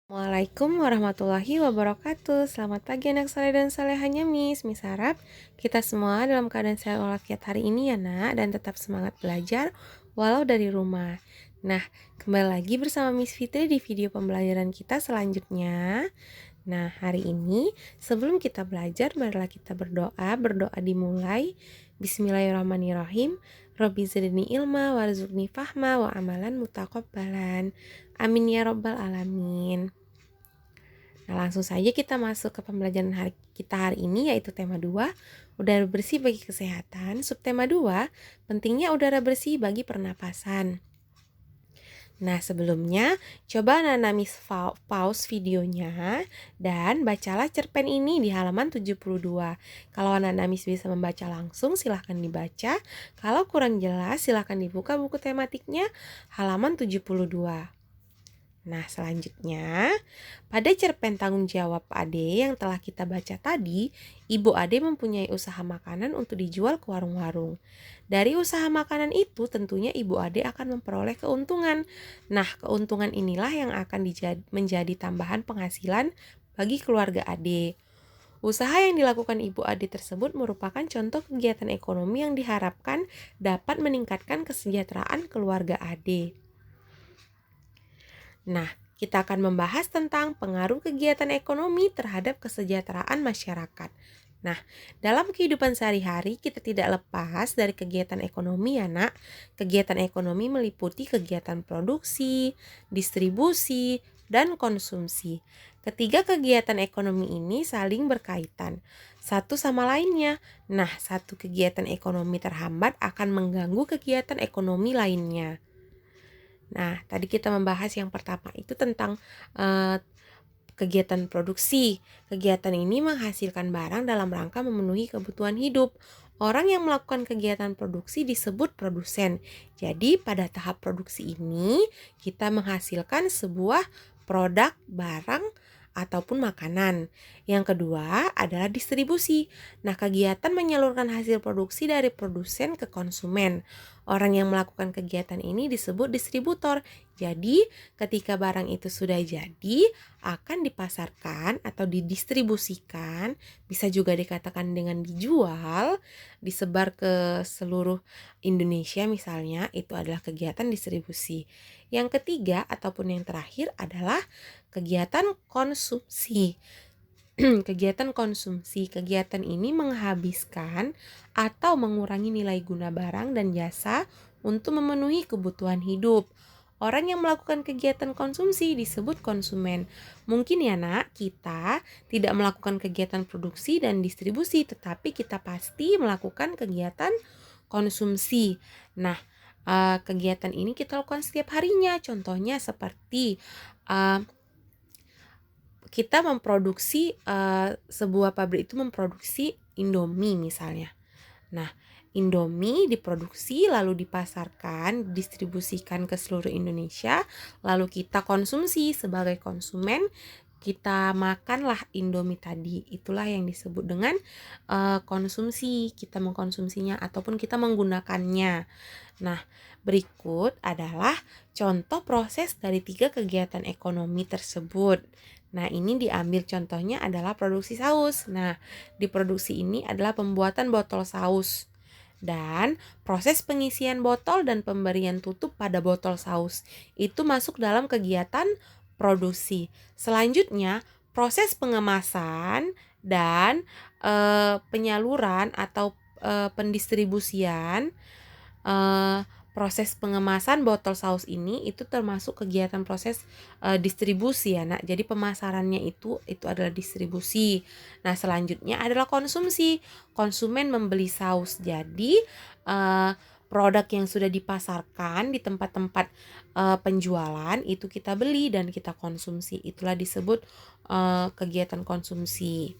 Assalamualaikum warahmatullahi wabarakatuh. Selamat pagi anak saleh dan salehahnya Miss harap kita semua dalam keadaan sehat walafiat hari ini ya nak, dan tetap semangat belajar walau dari rumah. Nah, kembali lagi bersama Miss Fitri di video pembelajaran kita selanjutnya. Nah, hari ini sebelum kita belajar, marilah kita berdoa. Berdoa dimulai. Bismillahirrahmanirrahim. Robbi zidni ilma warzuqni fahma wa amalan mutaqabbalan. Amin ya robbal alamin. Nah, langsung saja kita masuk ke pembelajaran kita hari ini, yaitu tema 2, udara bersih bagi kesehatan. Subtema 2, pentingnya udara bersih bagi pernapasan. Nah, sebelumnya coba Nanamis pause videonya dan bacalah cerpen ini di halaman 72. Kalau Nanamis bisa membaca langsung silahkan dibaca. Kalau kurang jelas silahkan dibuka buku tematiknya halaman 72. Nah, selanjutnya, pada cerpen tanggung jawab Ade yang telah kita baca tadi, Ibu Ade mempunyai usaha makanan untuk dijual ke warung-warung. Dari usaha makanan itu tentunya Ibu Ade akan memperoleh keuntungan. Nah, keuntungan inilah yang akan menjadi tambahan penghasilan bagi keluarga Ade. Usaha yang dilakukan Ibu Ade tersebut merupakan contoh kegiatan ekonomi yang diharapkan dapat meningkatkan kesejahteraan keluarga Ade. Nah, kita akan membahas tentang pengaruh kegiatan ekonomi terhadap kesejahteraan masyarakat. Nah, dalam kehidupan sehari-hari kita tidak lepas dari kegiatan ekonomi ya nak. Kegiatan ekonomi meliputi kegiatan produksi, distribusi, dan konsumsi. Ketiga kegiatan ekonomi ini saling berkaitan satu sama lainnya. Nah, satu kegiatan ekonomi terhambat akan mengganggu kegiatan ekonomi lainnya. Nah, tadi kita membahas yang pertama itu tentang kegiatan produksi. Kegiatan ini menghasilkan barang dalam rangka memenuhi kebutuhan hidup. Orang yang melakukan kegiatan produksi disebut produsen. Jadi, pada tahap produksi ini kita menghasilkan sebuah produk, barang, ataupun makanan. Yang kedua adalah distribusi. Nah, kegiatan menyalurkan hasil produksi dari produsen ke konsumen. Orang yang melakukan kegiatan ini disebut distributor. Jadi, ketika barang itu sudah jadi, akan dipasarkan atau didistribusikan, bisa juga dikatakan dengan dijual, disebar ke seluruh Indonesia misalnya, itu adalah kegiatan distribusi. Yang ketiga ataupun yang terakhir adalah kegiatan konsumsi. Kegiatan konsumsi, kegiatan ini menghabiskan atau mengurangi nilai guna barang dan jasa untuk memenuhi kebutuhan hidup. Orang yang melakukan kegiatan konsumsi disebut konsumen. Mungkin ya nak, kita tidak melakukan kegiatan produksi dan distribusi, tetapi kita pasti melakukan kegiatan konsumsi. Nah, kegiatan ini kita lakukan setiap harinya. Contohnya seperti kita memproduksi, sebuah pabrik itu memproduksi Indomie misalnya. Nah, Indomie diproduksi lalu dipasarkan, distribusikan ke seluruh Indonesia, lalu kita konsumsi sebagai konsumen, kita makanlah Indomie tadi. Itulah yang disebut dengan konsumsi. Kita mengkonsumsinya ataupun kita menggunakannya. Nah, berikut adalah contoh proses dari 3 kegiatan ekonomi tersebut. Nah, ini diambil contohnya adalah produksi saus. Nah, di produksi ini adalah pembuatan botol saus dan proses pengisian botol dan pemberian tutup pada botol saus. Itu masuk dalam kegiatan produksi. Selanjutnya, proses pengemasan dan penyaluran atau pendistribusian. Proses pengemasan botol saus ini itu termasuk kegiatan proses distribusi ya nak. Jadi pemasarannya itu adalah distribusi. Nah, selanjutnya adalah konsumsi. Konsumen membeli saus. Jadi produk yang sudah dipasarkan di tempat-tempat penjualan itu kita beli dan kita konsumsi. Itulah disebut kegiatan konsumsi.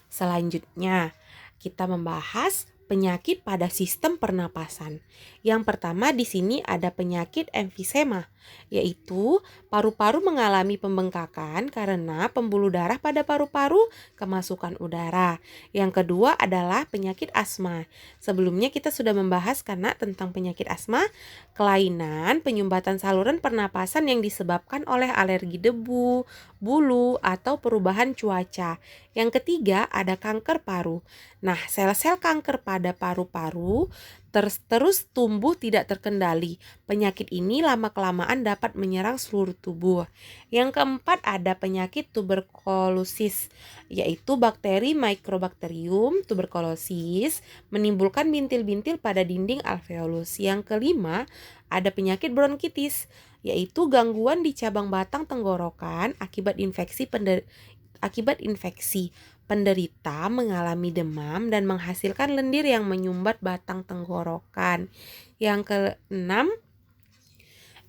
Selanjutnya kita membahas penyakit pada sistem pernapasan. Yang pertama di sini ada penyakit emfisema. yaitu paru-paru mengalami pembengkakan karena pembuluh darah pada paru-paru kemasukan udara. Yang kedua adalah penyakit asma. Sebelumnya kita sudah membahas karena tentang penyakit asma, kelainan penyumbatan saluran pernapasan yang disebabkan oleh alergi debu, bulu, atau perubahan cuaca. Yang ketiga ada kanker paru. Nah, sel-sel kanker pada paru-paru terus tumbuh tidak terkendali. Penyakit ini lama-kelamaan dapat menyerang seluruh tubuh. Yang keempat ada penyakit tuberkulosis, yaitu bakteri Mycobacterium tuberculosis menimbulkan bintil-bintil pada dinding alveolus. Yang kelima ada penyakit bronkitis, yaitu gangguan di cabang batang tenggorokan akibat infeksi. Penderita mengalami demam dan menghasilkan lendir yang menyumbat batang tenggorokan. Yang keenam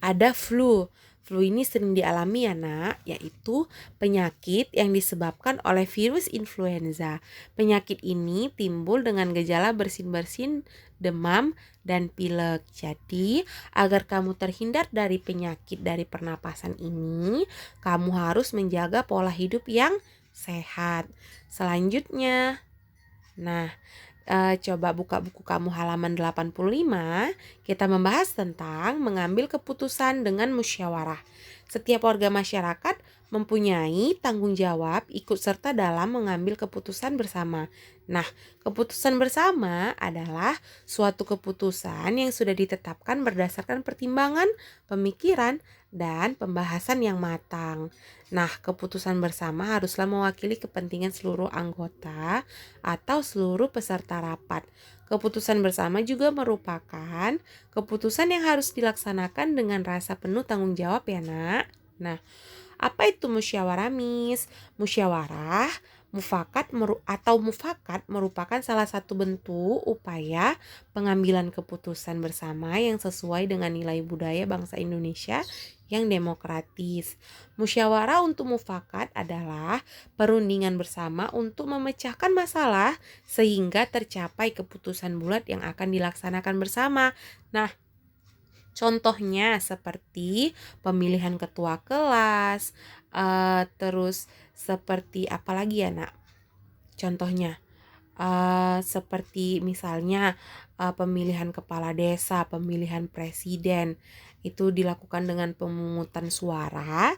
ada flu. Flu ini sering dialami ya nak, yaitu penyakit yang disebabkan oleh virus influenza. Penyakit ini timbul dengan gejala bersin-bersin, demam, dan pilek. Jadi, agar kamu terhindar dari penyakit dari pernapasan ini, kamu harus menjaga pola hidup yang sehat. Selanjutnya, coba buka buku kamu halaman 85, kita membahas tentang mengambil keputusan dengan musyawarah. Setiap warga masyarakat mempunyai tanggung jawab ikut serta dalam mengambil keputusan bersama. Nah, keputusan bersama adalah suatu keputusan yang sudah ditetapkan berdasarkan pertimbangan, pemikiran, dan pembahasan yang matang. Nah, keputusan bersama haruslah mewakili kepentingan seluruh anggota atau seluruh peserta rapat. Keputusan bersama juga merupakan keputusan yang harus dilaksanakan dengan rasa penuh tanggung jawab ya nak. Nah, apa itu musyawarah Miss? Musyawarah mufakat merupakan salah satu bentuk upaya pengambilan keputusan bersama yang sesuai dengan nilai budaya bangsa Indonesia yang demokratis. Musyawarah untuk mufakat adalah perundingan bersama untuk memecahkan masalah sehingga tercapai keputusan bulat yang akan dilaksanakan bersama. Nah, contohnya seperti pemilihan ketua kelas, terus seperti apa lagi ya nak? Contohnya seperti misalnya pemilihan kepala desa, pemilihan presiden, itu dilakukan dengan pemungutan suara.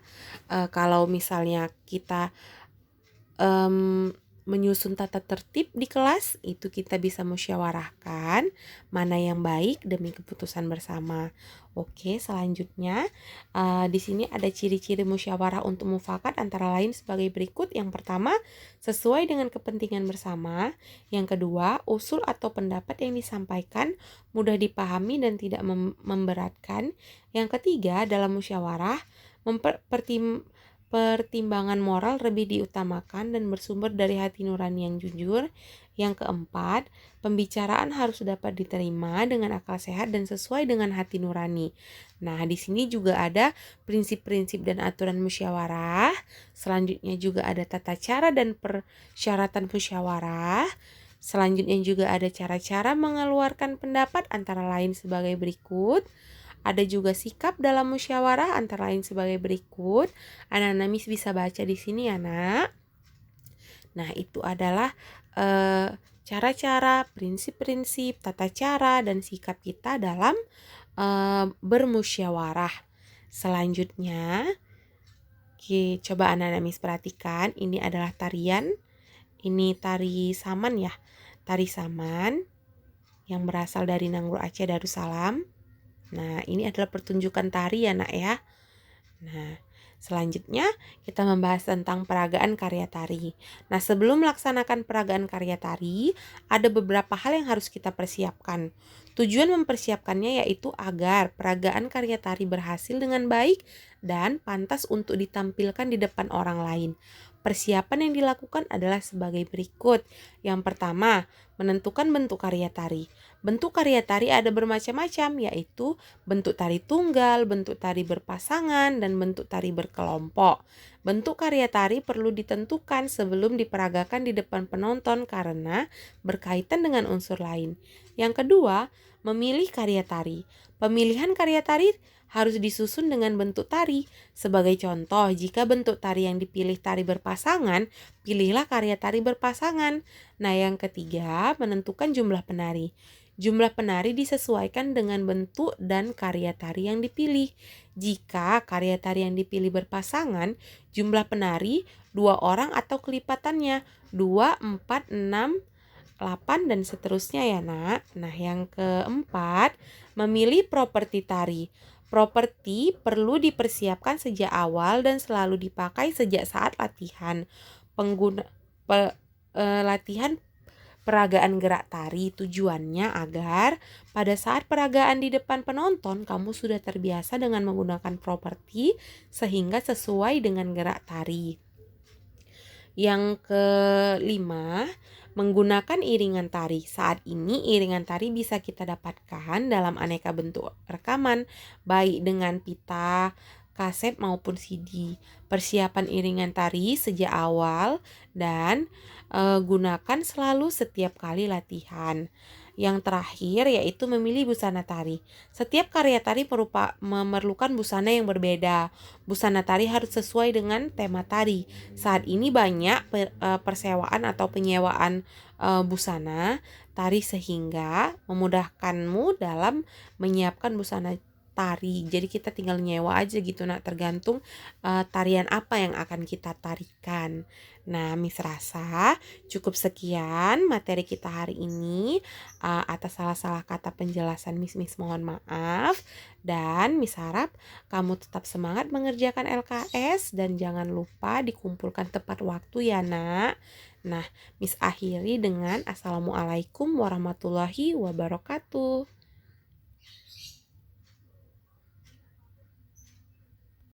Kalau misalnya kita menyusun tata tertib di kelas, itu kita bisa musyawarahkan mana yang baik demi keputusan bersama. Oke, selanjutnya di sini ada ciri-ciri musyawarah untuk mufakat antara lain sebagai berikut. Yang pertama, sesuai dengan kepentingan bersama. Yang kedua, usul atau pendapat yang disampaikan mudah dipahami dan tidak memberatkan. Yang ketiga, dalam musyawarah pertimbangan moral lebih diutamakan dan bersumber dari hati nurani yang jujur. Yang keempat, pembicaraan harus dapat diterima dengan akal sehat dan sesuai dengan hati nurani. Nah, di sini juga ada prinsip-prinsip dan aturan musyawarah. Selanjutnya juga ada tata cara dan persyaratan musyawarah. Selanjutnya juga ada cara-cara mengeluarkan pendapat antara lain sebagai berikut. Ada juga sikap dalam musyawarah antara lain sebagai berikut. Anak-anak Miss bisa baca di sini ya nak. Nah, itu adalah cara-cara, prinsip-prinsip, tata cara, dan sikap kita dalam bermusyawarah. Selanjutnya, coba anak-anak Miss perhatikan. Ini adalah tarian. Ini tari saman ya. Tari saman yang berasal dari Nanggroe Aceh Darussalam. Nah, ini adalah pertunjukan tari ya nak ya. Nah, selanjutnya kita membahas tentang peragaan karya tari. Nah, sebelum melaksanakan peragaan karya tari, ada beberapa hal yang harus kita persiapkan. Tujuan mempersiapkannya yaitu agar peragaan karya tari berhasil dengan baik dan pantas untuk ditampilkan di depan orang lain. Persiapan yang dilakukan adalah sebagai berikut. Yang pertama, menentukan bentuk karya tari. Bentuk karya tari ada bermacam-macam, yaitu bentuk tari tunggal, bentuk tari berpasangan, dan bentuk tari berkelompok. Bentuk karya tari perlu ditentukan sebelum diperagakan di depan penonton karena berkaitan dengan unsur lain. Yang kedua, Memilih karya tari. Pemilihan karya tari harus disusun dengan bentuk tari. Sebagai contoh, jika bentuk tari yang dipilih tari berpasangan, pilihlah karya tari berpasangan. Nah, yang ketiga, menentukan jumlah penari. Jumlah penari disesuaikan dengan bentuk dan karya tari yang dipilih. Jika karya tari yang dipilih berpasangan, jumlah penari 2 orang atau kelipatannya 2, 4, 6, 8 dan seterusnya ya nak. Nah yang keempat, memilih properti tari. Properti perlu dipersiapkan sejak awal dan selalu dipakai sejak saat latihan. Latihan peragaan gerak tari tujuannya agar pada saat peragaan di depan penonton kamu sudah terbiasa dengan menggunakan properti sehingga sesuai dengan gerak tari. Yang kelima, menggunakan iringan tari. Saat ini iringan tari bisa kita dapatkan dalam aneka bentuk rekaman, baik dengan pita, kaset maupun CD. Persiapan iringan tari sejak awal dan gunakan selalu setiap kali latihan. Yang terakhir yaitu memilih busana tari. Setiap karya tari memerlukan busana yang berbeda. Busana tari harus sesuai dengan tema tari. Saat ini banyak persewaan atau penyewaan busana tari sehingga memudahkanmu dalam menyiapkan busana tari. Jadi kita tinggal nyewa aja gitu nak, tergantung tarian apa yang akan kita tarikan. Nah, Miss rasa cukup sekian materi kita hari ini. Atas salah-salah kata penjelasan Miss mohon maaf. Dan Miss harap kamu tetap semangat mengerjakan LKS dan jangan lupa dikumpulkan tepat waktu ya nak. Nah, Miss akhiri dengan Assalamualaikum warahmatullahi wabarakatuh.